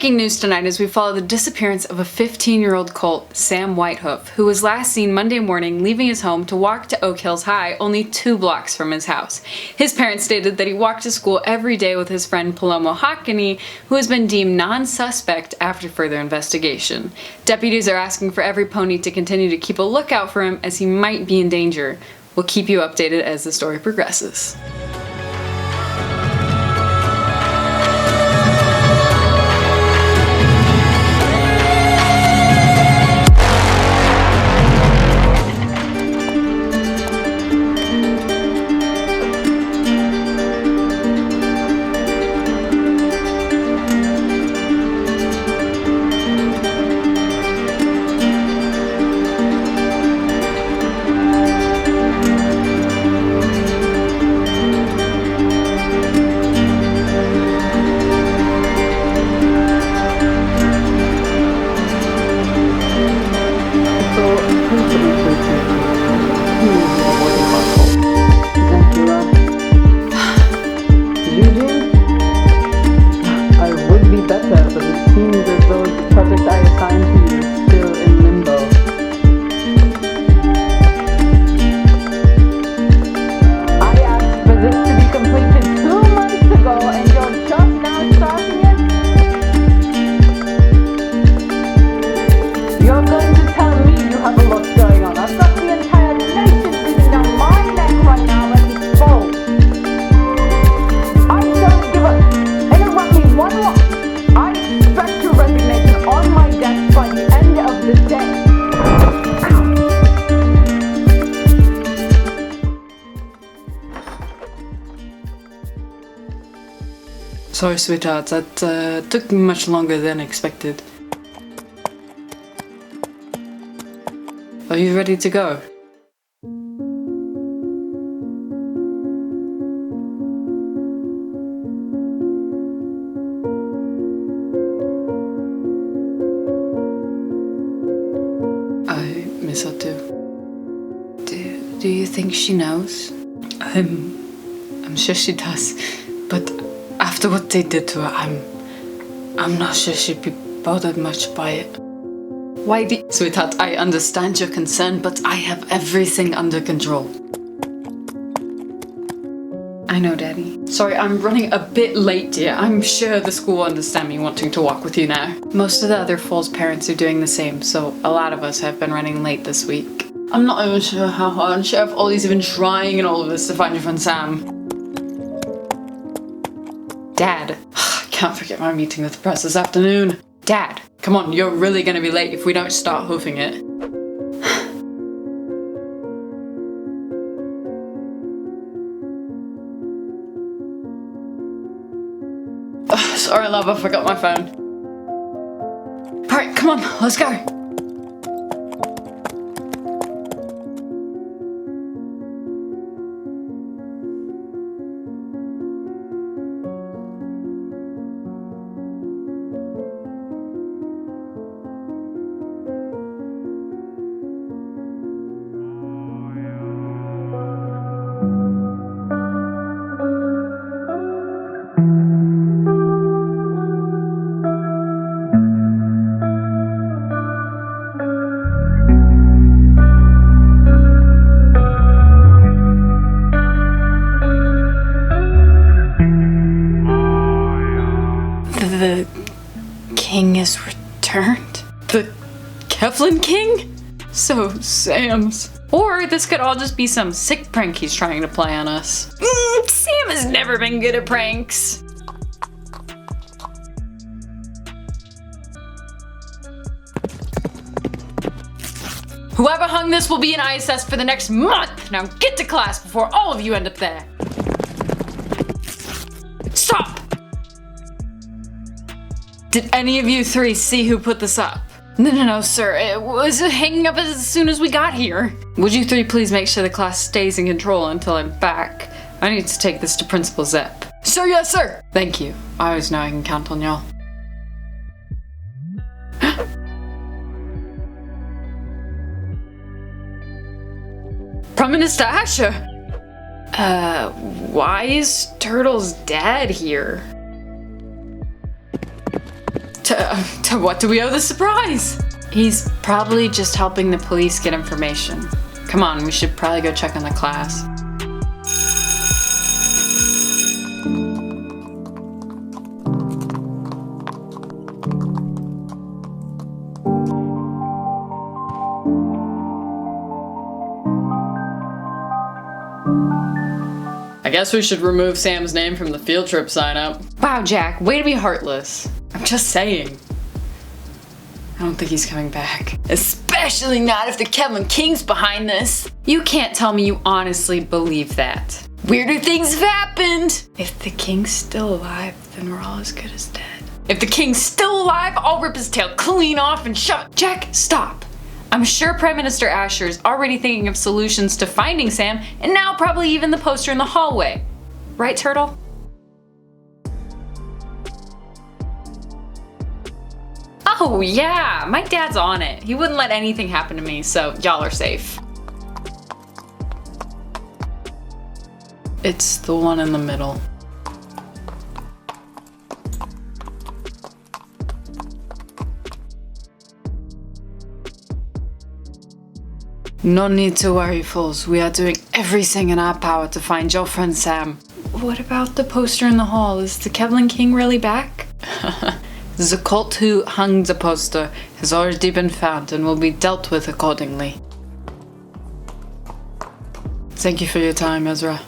breaking news tonight as we follow the disappearance of a 15-year-old colt, Sam Whitehoof, who was last seen Monday morning leaving his home to walk to Oak Hills High, only 2 blocks from his house. His parents stated that he walked to school every day with his friend Palomo Hockney, who has been deemed non-suspect after further investigation. Deputies are asking for every pony to continue to keep a lookout for him as he might be in danger. We'll keep you updated as the story progresses. Sorry, sweetheart, that took much longer than expected. Are you ready to go? I miss her too. Do you think she knows? I'm sure she does, but after what they did to her, I'm not sure she'd be bothered much by it. Sweetheart, I understand your concern, but I have everything under control. I know, Daddy. Sorry, I'm running a bit late, dear. I'm sure the school will understand me wanting to walk with you now. Most of the other foals' parents are doing the same, so a lot of us have been running late this week. I'm not even sure how hard Sheriff Olly's even trying in all of this to find your friend Sam. Dad, I can't forget my meeting with the press this afternoon. Dad, come on, you're really gonna be late if we don't start hoofing it. Sorry, love, I forgot my phone. Alright, come on, let's go. The king is returned? The Kevlin king? So Sam's. Or this could all just be some sick prank he's trying to play on us. Sam has never been good at pranks. Whoever hung this will be in ISS for the next month. Now get to class before all of you end up there. Stop! Did any of you 3 see who put this up? No, sir. It was hanging up as soon as we got here. Would you 3 please make sure the class stays in control until I'm back? I need to take this to Principal Zepp. Sir, yes, sir. Thank you. I always know I can count on y'all. Prime Minister Asher! Why is Turtle's dad here? To what do we owe the surprise? He's probably just helping the police get information. Come on, we should probably go check on the class. I guess we should remove Sam's name from the field trip sign-up. Wow, Jack, way to be heartless. I'm just saying. I don't think he's coming back. Especially not if the Kevin King's behind this. You can't tell me you honestly believe that. Weirder things have happened. If the King's still alive, then we're all as good as dead. If the King's still alive, I'll rip his tail clean off and shove it. Jack, stop. I'm sure Prime Minister Asher is already thinking of solutions to finding Sam, and now probably even the poster in the hallway. Right, Turtle? Oh yeah, my dad's on it. He wouldn't let anything happen to me, so y'all are safe. It's the one in the middle. No need to worry, fools. We are doing everything in our power to find your friend Sam. What about the poster in the hall? Is the Kevin King really back? The cult who hung the poster has already been found and will be dealt with accordingly. Thank you for your time, Ezra.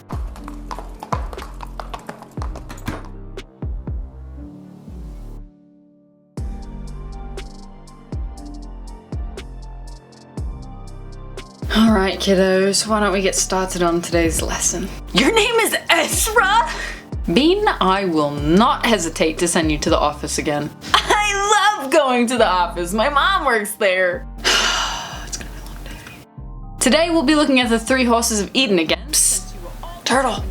Alright, kiddos, why don't we get started on today's lesson? Your name is Ezra? Bean, I will not hesitate to send you to the office again. I love going to the office. My mom works there. It's gonna be a long day. Today we'll be looking at the 3 Horses of Eden again. Psst. Turtle,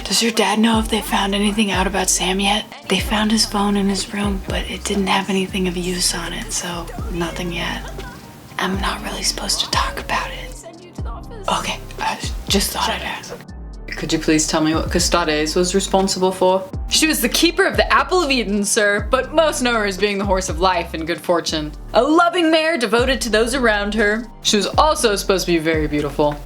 does your dad know if they found anything out about Sam yet? They found his phone in his room, but it didn't have anything of use on it, so nothing yet. I'm not really supposed to talk about it. Okay, I just thought I'd ask. Could you please tell me what Custades was responsible for? She was the keeper of the Apple of Eden, sir, but most know her as being the horse of life and good fortune. A loving mare devoted to those around her. She was also supposed to be very beautiful.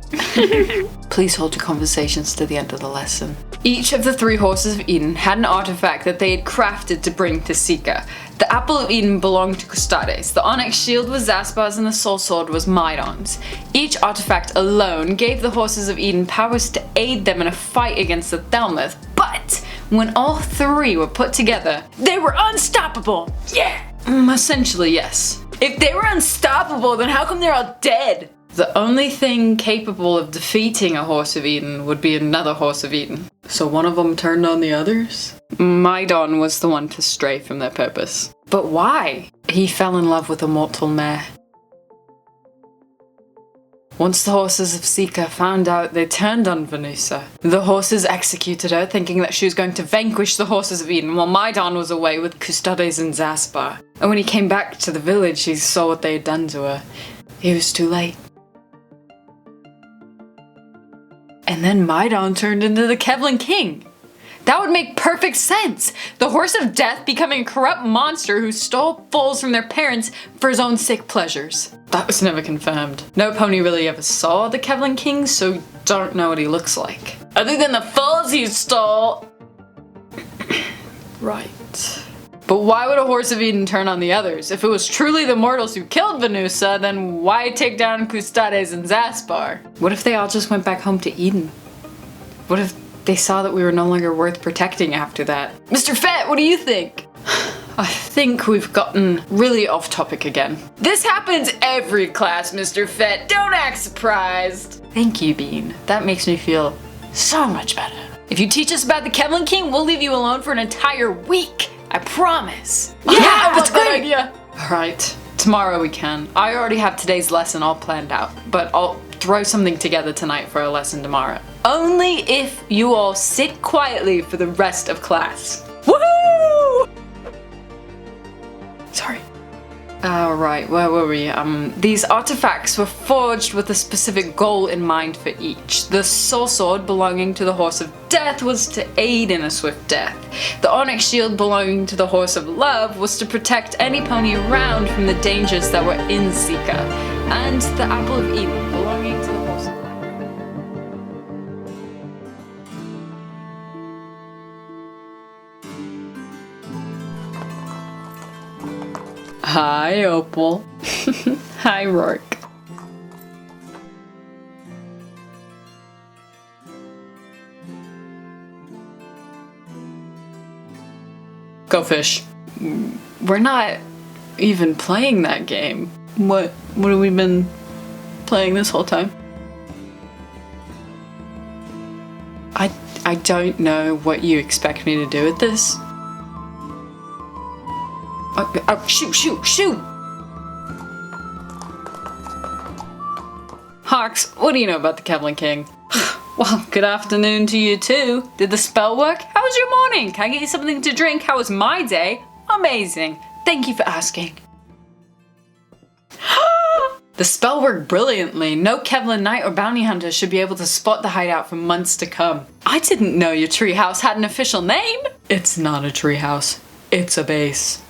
Please hold your conversations to the end of the lesson. Each of the 3 Horses of Eden had an artifact that they had crafted to bring to Sika. The Apple of Eden belonged to Custades, the Onyx Shield was Zaspar's, and the Soul Sword was Maidon's. Each artifact alone gave the Horses of Eden powers to aid them in a fight against the Thelmuth, but when all 3 were put together, they were unstoppable! Yeah! Essentially, yes. If they were unstoppable, then how come they're all dead? The only thing capable of defeating a Horse of Eden would be another Horse of Eden. So one of them turned on the others? Maidon was the one to stray from their purpose. But why? He fell in love with a mortal mare. Once the Horses of Sika found out, they turned on Venusa. The horses executed her, thinking that she was going to vanquish the Horses of Eden, while Maidon was away with Custades and Zaspar. And when he came back to the village, he saw what they had done to her. It was too late. And then Maidon turned into the Kevin King. That would make perfect sense! The Horse of Death becoming a corrupt monster who stole foals from their parents for his own sick pleasures. That was never confirmed. No pony really ever saw the Kevin King, so don't know what he looks like. Other than the foals he stole! Right. But why would a Horse of Eden turn on the others? If it was truly the mortals who killed Venusa, then why take down Custades and Zaspar? What if they all just went back home to Eden? What if they saw that we were no longer worth protecting after that? Mr. Fett, what do you think? I think we've gotten really off topic again. This happens every class, Mr. Fett. Don't act surprised. Thank you, Bean. That makes me feel so much better. If you teach us about the Kevin King, we'll leave you alone for an entire week. I promise. Yeah, that's a great idea. Alright, tomorrow we can. I already have today's lesson all planned out, but I'll throw something together tonight for our lesson tomorrow. Only if you all sit quietly for the rest of class. Woohoo! Sorry. Right, where were we? These artifacts were forged with a specific goal in mind for each. The soul sword belonging to the horse of death was to aid in a swift death. The onyx shield belonging to the horse of love was to protect any pony around from the dangers that were in Seeker. And the apple of Eden belonging to the horse of life. Hi, Opal. Hi, Rourke. Go fish. We're not even playing that game. What have we been playing this whole time? I don't know what you expect me to do with this. Oh, shoot! Hawks, what do you know about the Kevlin King? Well, good afternoon to you too. Did the spell work? How was your morning? Can I get you something to drink? How was my day? Amazing. Thank you for asking. The spell worked brilliantly. No Kevlin Knight or bounty hunter should be able to spot the hideout for months to come. I didn't know your treehouse had an official name. It's not a treehouse. It's a base.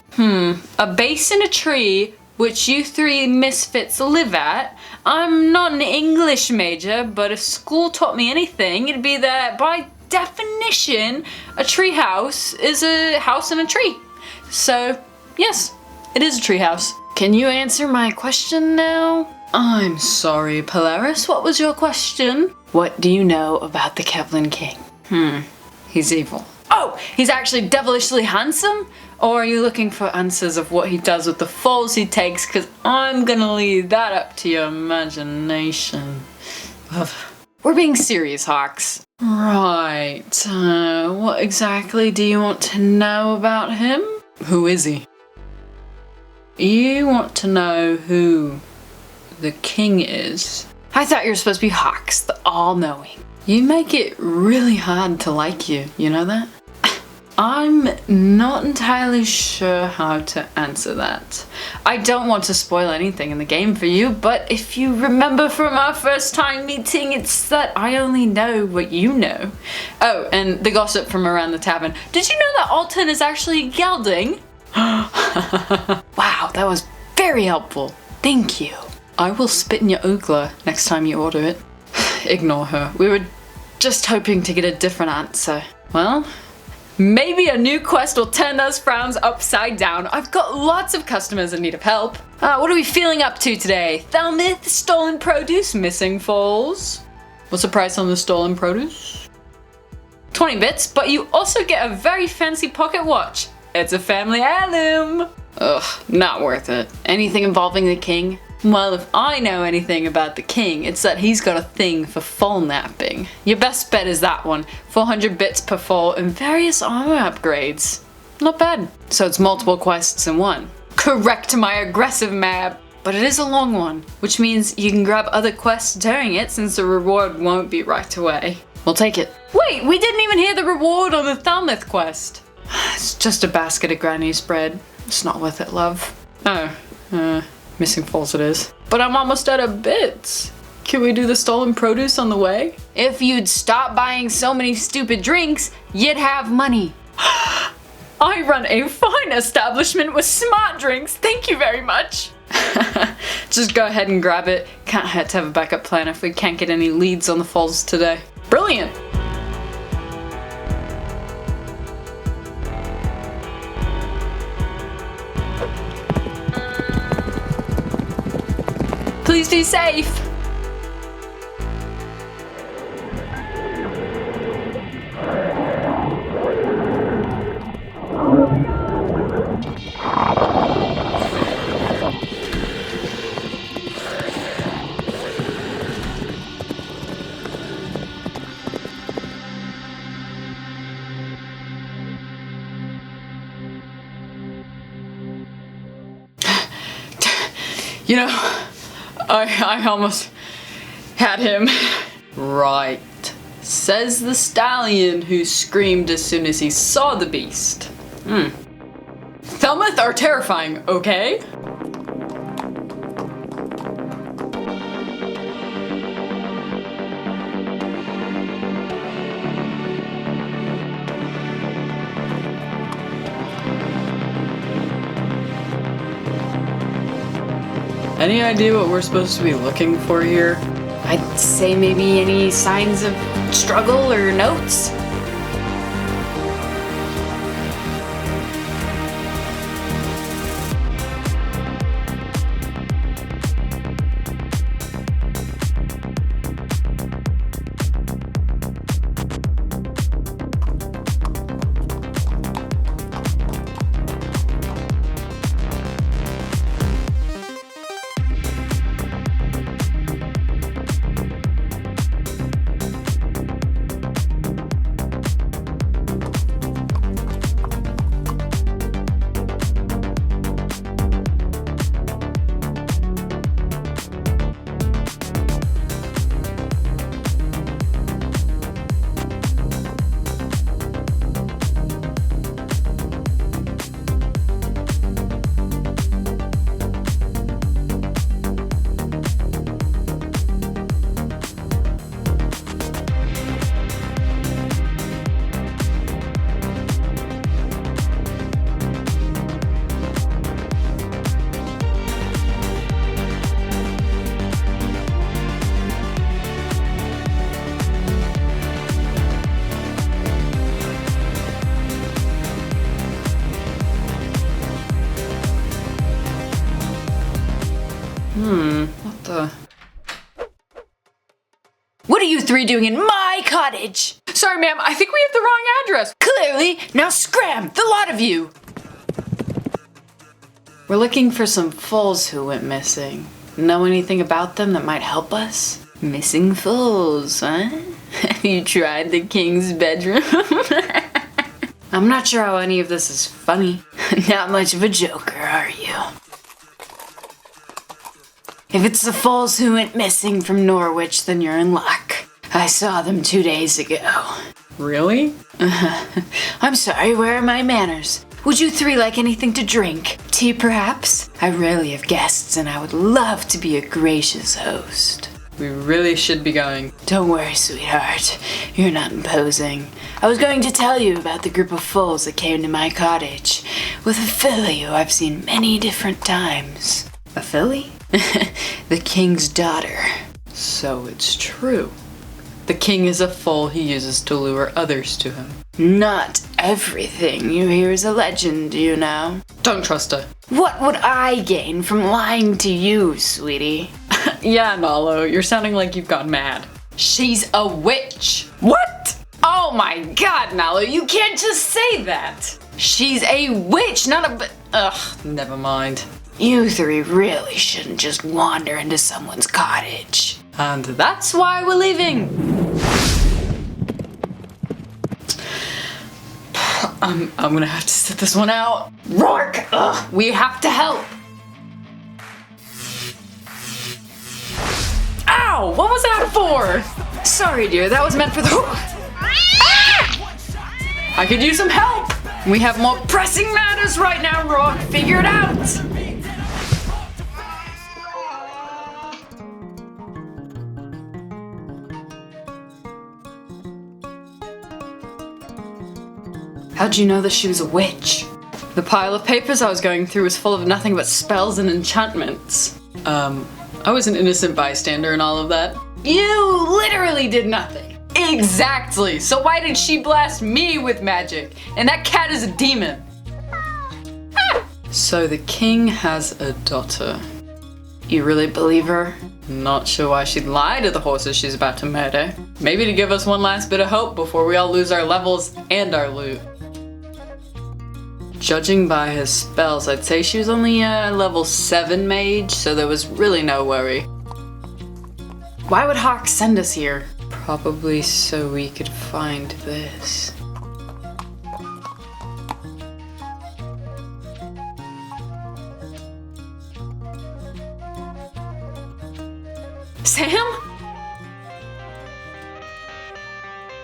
A base in a tree which you three misfits live at? I'm not an English major, but if school taught me anything, it'd be that by definition, a tree house is a house in a tree. So, yes, it is a tree house. Can you answer my question now? I'm sorry, Polaris, what was your question? What do you know about the Kevlin King? He's evil. Oh, he's actually devilishly handsome? Or are you looking for answers of what he does with the foals he takes? Because I'm gonna leave that up to your imagination. We're being serious, Hawks. Right, what exactly do you want to know about him? Who is he? You want to know who the king is? I thought you were supposed to be Hawks, the all-knowing. You make it really hard to like you know that? I'm not entirely sure how to answer that. I don't want to spoil anything in the game for you, but if you remember from our first time meeting, it's that I only know what you know. Oh, and the gossip from around the tavern. Did you know that Alton is actually gelding? Wow, that was very helpful. Thank you. I will spit in your ogler next time you order it. Ignore her. We were just hoping to get a different answer. Well, maybe a new quest will turn those frowns upside down. I've got lots of customers in need of help. What are we feeling up to today? Thelmith, stolen produce, missing foals. What's the price on the stolen produce? 20 bits, but you also get a very fancy pocket watch. It's a family heirloom. Ugh, not worth it. Anything involving the king? Well, if I know anything about the king, it's that he's got a thing for foal napping. Your best bet is that one. 400 bits per foal and various armor upgrades. Not bad. So it's multiple quests in one. Correct my aggressive map, but it is a long one, which means you can grab other quests during it since the reward won't be right away. We'll take it. Wait, we didn't even hear the reward on the Thelmith quest. It's just a basket of granny's bread. It's not worth it, love. Oh, missing foals it is. But I'm almost out of bits. Can we do the stolen produce on the way? If you'd stop buying so many stupid drinks, you'd have money. I run a fine establishment with smart drinks. Thank you very much. Just go ahead and grab it. Can't hurt to have a backup plan if we can't get any leads on the foals today. Brilliant. Please be safe. You know, I almost had him. Right, says the stallion who screamed as soon as he saw the beast. Thelmith are terrifying, okay? Any idea what we're supposed to be looking for here? I'd say maybe any signs of struggle or notes. What the? What are you three doing in my cottage? Sorry, ma'am, I think we have the wrong address. Clearly, now scram, the lot of you! We're looking for some foals who went missing. Know anything about them that might help us? Missing foals, huh? Have you tried the king's bedroom? I'm not sure how any of this is funny. Not much of a joker, are you? If it's the foals who went missing from Norwich, then you're in luck. I saw them 2 days ago. Really? I'm sorry, where are my manners? Would you three like anything to drink? Tea, perhaps? I rarely have guests, and I would love to be a gracious host. We really should be going. Don't worry, sweetheart. You're not imposing. I was going to tell you about the group of foals that came to my cottage, with a filly who I've seen many different times. A filly? The king's daughter. So it's true. The king is a foal he uses to lure others to him. Not everything you hear is a legend, you know. Don't trust her. What would I gain from lying to you, sweetie? Yeah, Nalo, you're sounding like you've gone mad. She's a witch. What? Oh my god, Nalo, you can't just say that. She's a witch, not a ugh, Never mind. You three really shouldn't just wander into someone's cottage. And that's why we're leaving. I'm gonna have to sit this one out. Rourke, ugh, we have to help. Ow! What was that for? Sorry, dear, that was meant for the... I could use some help. We have more pressing matters right now, Rourke. Figure it out. How'd you know that she was a witch? The pile of papers I was going through was full of nothing but spells and enchantments. I was an innocent bystander and all of that. You literally did nothing. Exactly! So why did she blast me with magic? And that cat is a demon! So the king has a daughter. You really believe her? Not sure why she'd lie to the horses she's about to murder. Maybe to give us one last bit of hope before we all lose our levels and our loot. Judging by her spells, I'd say she was only a level 7 mage, so there was really no worry. Why would Hawk send us here? Probably so we could find this. Sam?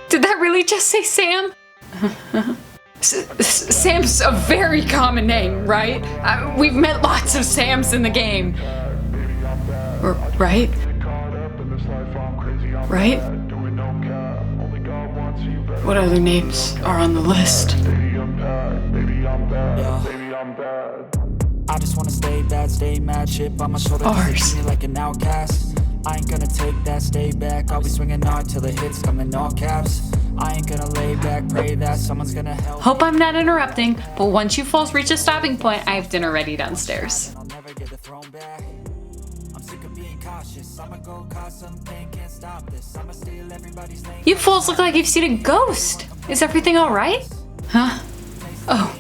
Did that really just say Sam? Sam's a very common name, right? We've met lots of Sams in the game. Right? Right? What other names are on the list? I've just wanna stay bad, stay mad, chip on my shoulder, 'cause they treat me like an outcast. I ain't gonna take that, stay back, I'll be swinging hard till the hits come in all caps. I ain't gonna lay back, pray that someone's gonna help. Hope I'm not interrupting, but once you falls reach a stopping point, I have dinner ready downstairs. I'll never get the throne back. I'm sick of being cautious, I'ma go cause some pain, can't stop this. I'ma steal everybody's name. You fools look like you've seen a ghost. Is everything alright? Huh? Oh.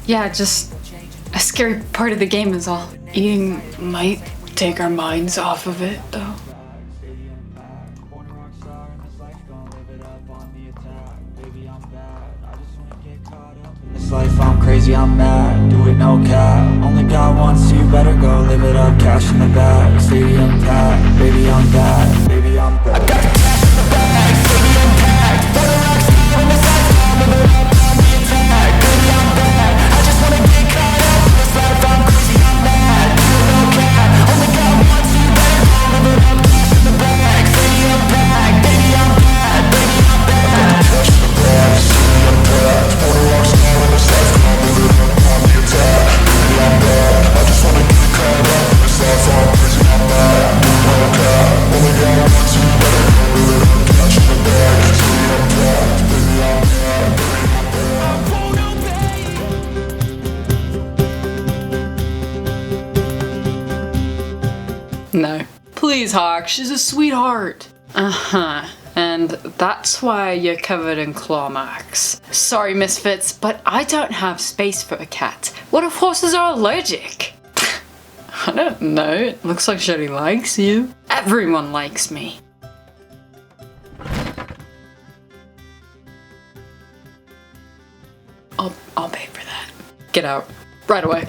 Yeah, just a scary part of the game is all. Eating might take our minds off of it, though. This life, I'm crazy, I'm mad, do it no cap. Only got one, so you better go live it up. Cash in the bag, stadium packed. Baby, I'm bad, baby, I'm bad. I got cash in the bag, stadium packed. For the rocks, on the side, live it up on the attack. Baby, I'm bad, I just wanna get caught up. This life, I'm crazy, I'm mad, do it no cap. Only got one, so you better go live it up. Cash in the bag, stadium packed. Baby, I'm bad, baby, I'm bad. Cash in the bag, stadium packed. For the rocks, on the side, live it up on the attack. Baby, I'm bad, I just wanna get caught up. This life, I'm crazy, I'm mad, do it no cap. Only got one, so you better go live it up. Cash in the bag, stadium packed. Baby, I'm bad, baby, I'm bad. No. Please, Hawk, she's a sweetheart. Uh-huh. And that's why you're covered in claw marks. Sorry, misfits, but I don't have space for a cat. What if horses are allergic? I don't know. It looks like Sherry likes you. Everyone likes me. I'll pay for that. Get out. Right away.